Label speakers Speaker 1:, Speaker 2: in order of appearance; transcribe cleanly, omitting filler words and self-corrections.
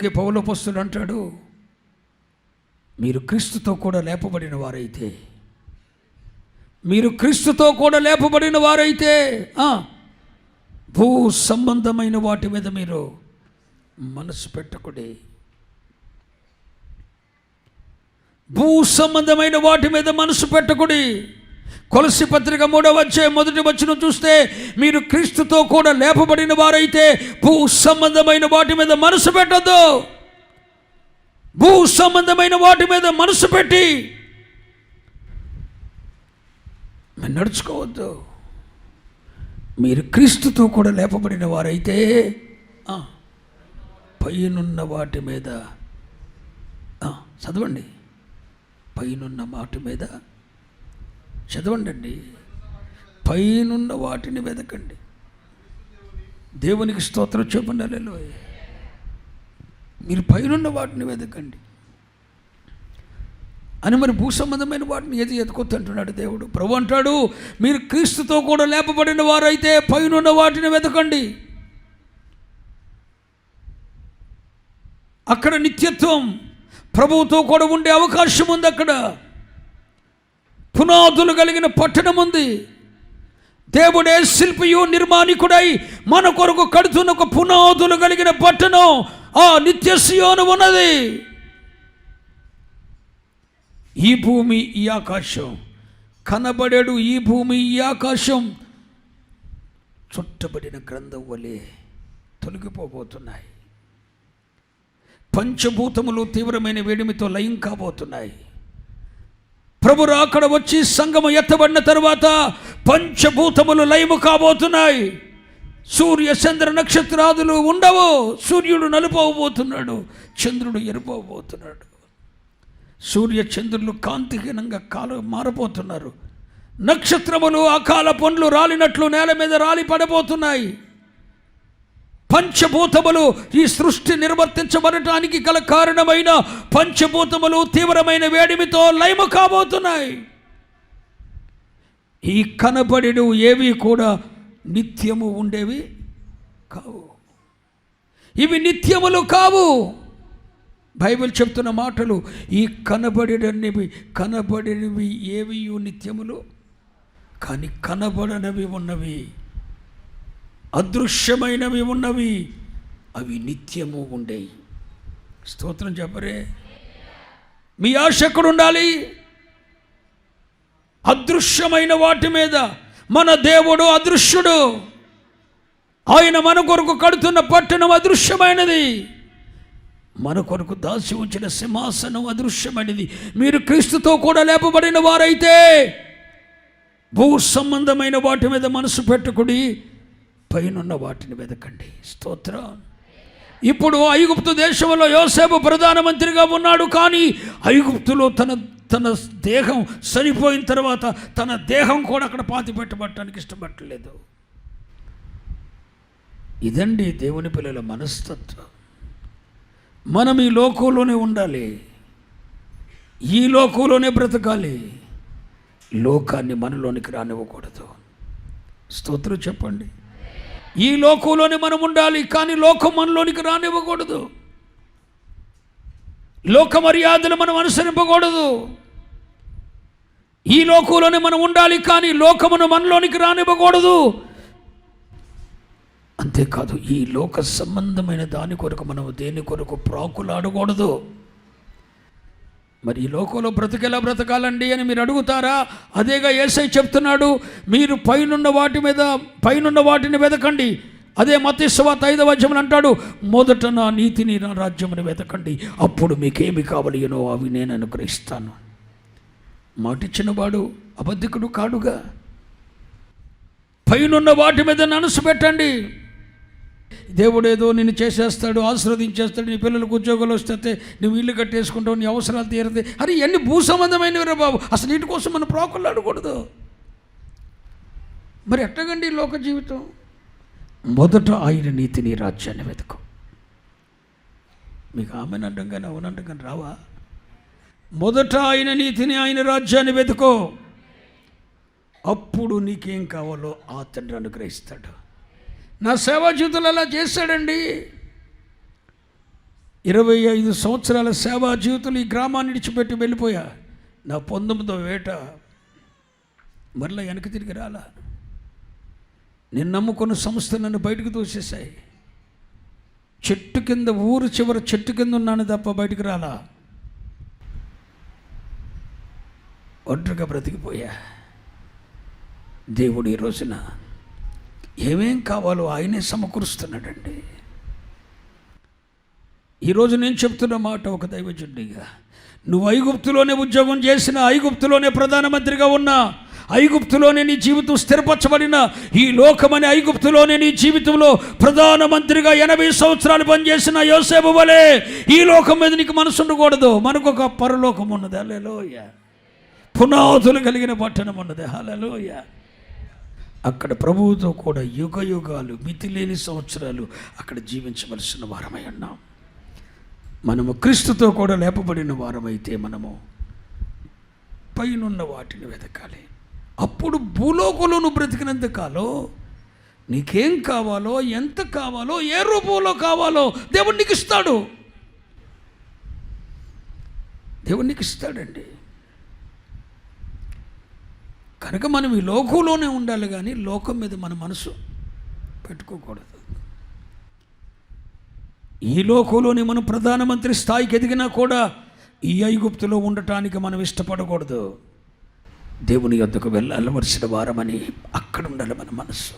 Speaker 1: అందుకే పౌలు అపొస్తలుడు అంటాడు, మీరు క్రీస్తుతో కూడా లేపబడిన వారైతే, మీరు క్రీస్తుతో కూడా లేపబడిన వారైతే భూ సంబంధమైన వాటి మీద మీరు మనసు పెట్టకుడి. భూ సంబంధమైన వాటి మీద మనసు పెట్టకుడి. కొలస్సీ పత్రిక 3వ అధ్యాయం 1వ వచనం చూస్తే, మీరు క్రీస్తుతో కూడా లేపబడిన వారైతే భూ సంబంధమైన వాటి మీద మనసు పెట్టద్దు. భూ సంబంధమైన వాటి మీద మనసు పెట్టి నడుచుకోవద్దు. మీరు క్రీస్తుతో కూడా లేపబడిన వారైతే పైనున్న వాటి మీద చదవండి. పైనున్న వాటి మీద చదవండి అండి. పైనున్న వాటిని వెతకండి. దేవునికి స్తోత్రం చెప్పండి. హల్లెలూయా. మీరు పైనున్న వాటిని వెతకండి అని మరి భూ సంబంధమైన వాటిని ఎత్తుకొద్దు అంటున్నాడు దేవుడు. ప్రభు అంటాడు, మీరు క్రీస్తుతో కూడా లేపబడిన వారైతే పైనున్న వాటిని వెతకండి. అక్కడ నిత్యత్వం ప్రభువుతో కూడా ఉండే అవకాశం ఉంది. అక్కడ పునాదులు కలిగిన పట్టణం ఉంది. దేవుడే శిల్పియు నిర్మాణికుడై మన కొరకు కడుతున్న ఒక పునాదులు కలిగిన పట్టణం ఆ నిత్య సియోను ఉన్నది. ఈ భూమి ఈ ఆకాశం కనబడేడు. ఈ భూమి ఈ ఆకాశం చుట్టబడిన గ్రంథం వలె తొలగిపోబోతున్నాయి. పంచభూతములు తీవ్రమైన వేడిమితో లయం కాబోతున్నాయి. ప్రభు రాకడ వచ్చి సంగము ఎత్తబడిన తరువాత పంచభూతములు లయము కాబోతున్నాయి. సూర్య చంద్ర నక్షత్రాదులు ఉండవు. సూర్యుడు నలుపవబోతున్నాడు, చంద్రుడు ఎరుపవబోతున్నాడు. సూర్య చంద్రులు కాంతిహీనంగా మారబోతున్నారు. నక్షత్రములు అకాల పండ్లు రాలినట్లు నేల మీద రాలి పడబోతున్నాయి. పంచభూతములు ఈ సృష్టి నిర్వర్తించబడటానికి గల కారణమైన పంచభూతములు తీవ్రమైన వేడిమితో లయము కాబోతున్నాయి. ఈ కనబడిను ఏవి కూడా నిత్యము ఉండేవి కావు. ఇవి నిత్యములు కావు. బైబిల్ చెప్తున్న మాటలు, ఈ కనబడినవి ఏవి నిత్యములు, కానీ కనబడనవి ఉన్నవి, అదృశ్యమైనవి ఉన్నవి, అవి నిత్యము ఉండేవి. స్తోత్రం చెప్పరే. మీ ఆశ ఎక్కడుండాలి? అదృశ్యమైన వాటి మీద. మన దేవుడు అదృశ్యుడు. ఆయన మన కొరకు కడుతున్న పట్టణం అదృశ్యమైనది. మన కొరకు దాచి ఉంచిన సింహాసనం అదృశ్యమైనది. మీరు క్రీస్తుతో కూడా లేపబడిన వారైతే భూ సంబంధమైన వాటి మీద మనసు పెట్టుకుని పైనున్న వాటిని వెతకండి. స్తోత్రం. ఇప్పుడు ఐగుప్తు దేశంలో యోసేపు ప్రధానమంత్రిగా ఉన్నాడు. కానీ ఐగుప్తులో తన దేహం చనిపోయిన తర్వాత తన దేహం కూడా అక్కడ పాతి పెట్టబట్టడానికి ఇష్టపడలేదు. ఇదండి దేవుని పిల్లల మనస్తత్వం. మనం ఈ లోకంలోనే ఉండాలి, ఈ లోకంలోనే బ్రతకాలి. లోకాన్ని మనలోనికి రానివ్వకూడదు. స్తోత్రం చెప్పండి. ఈ లోకంలోనే మనం ఉండాలి, కానీ లోకం మనలోనికి రానివ్వకూడదు. లోక మర్యాదలు మనం అనుసరింపకూడదు. ఈ లోకంలోనే మనం ఉండాలి, కానీ లోకమును మనలోనికి రానివ్వకూడదు. అంతేకాదు, ఈ లోక సంబంధమైన దాని కొరకు మనం దేని కొరకు ప్రాకులాడకూడదు. మరి ఈ లోకంలో బ్రతికేలా బ్రతకాలండి అని మీరు అడుగుతారా? అదేగా యేసయ్య చెప్తున్నాడు, మీరు పైనున్న వాటిని వెతకండి. అదే మత్తయి సువార్త 5వ అధ్యాయంలో అంటాడు, మొదట నా నీతిని నా రాజ్యమును వెతకండి, అప్పుడు మీకేమి కావలియనో అవి నేను అనుగ్రహిస్తాను. మాటిచ్చిన వాడు అబద్ధికుడు కాడుగా. పైనున్న వాటి మీద మనసు పెట్టండి. దేవుడేదో నిన్ను చేసేస్తాడు, ఆశీర్వదించేస్తాడు, నీ పిల్లలకు ఉద్యోగాలు వస్తే నువ్వు ఇల్లు కట్టేసుకుంటావు, నీ అవసరాలు తీరతాయి. అరే ఎన్ని భూ సంబంధమైనవి బాబు, అసలు వీటి కోసం మనం ప్రాకులాడకూడదు. మరి ఎట్టగండి లోక జీవితం? మొదట ఆయన నీతిని రాజ్యాన్ని వెతుకు. మీకు ఆమెను అంటాం కానీ అవునంటాం కానీ రావా? మొదట ఆయన నీతిని ఆయన రాజ్యాన్ని వెతుకో, అప్పుడు నీకేం కావాలో ఆ తండ్రి అనుగ్రహిస్తాడు. నా సేవా జీవితంలో అలా చేశాడండి. 25 సంవత్సరాల సేవా జీవితంలో ఈ గ్రామాన్ని విడిచిపెట్టి వెళ్ళిపోయా. నా 19వ ఏట మరలా వెనక్కి తిరిగి రాలా. నేను నమ్ముకున్న సంస్థ నన్ను బయటకు తోసేశాయి. చెట్టు కింద, ఊరు చివరి చెట్టు కింద ఉన్నాను తప్ప బయటికి రాలా. ఒంటరిగా బ్రతికిపోయా. దేవుడు ఈ రోజున ఏమేం కావాలో ఆయనే సమకూరుస్తున్నాడండి. ఈరోజు నేను చెప్తున్న మాట ఒక దైవజనుడిగా, నువ్వు ఐగుప్తులోనే ఉద్యోగం చేసిన, ఐగుప్తులోనే ప్రధానమంత్రిగా ఉన్నా, ఐగుప్తులోనే నీ జీవితం స్థిరపరచబడిన, ఈ లోకమనే ఐగుప్తులోనే నీ జీవితంలో ప్రధానమంత్రిగా 80 సంవత్సరాలు పనిచేసిన యోసేపు వలె ఈ లోకం మీద నీకు మనసు ఉండకూడదు. మనకు ఒక పరలోకం ఉన్నది. హల్లెలూయా. పునాదులు కలిగిన పట్టణం ఉన్నది. హల్లెలూయా. అక్కడ ప్రభువుతో కూడా యుగ యుగాలు, మితిలేని సంవత్సరాలు అక్కడ జీవించవలసిన వారమై ఉన్నాం. మనము క్రీస్తుతో కూడా లేపబడిన వారమైతే మనము పైనున్న వాటిని వెతకాలి. అప్పుడు భూలోకంలో నువ్వు బ్రతికినంత కాలం నీకేం కావాలో, ఎంత కావాలో, ఏ రూపంలో కావాలో దేవుడు నీకు ఇస్తాడు. దేవుడు నీకు ఇస్తాడండి. కనుక మనం ఈ లోకంలోనే ఉండాలి, కానీ లోకం మీద మన మనసు పెట్టుకోకూడదు. ఈ లోకంలోనే మనం ప్రధానమంత్రి స్థాయికి ఎదిగినా కూడా ఈ ఐగుప్తులో ఉండటానికి మనం ఇష్టపడకూడదు. దేవుని యొద్దకు వెళ్ళవలసిన వారమని అక్కడ ఉండాలి మన మనసు.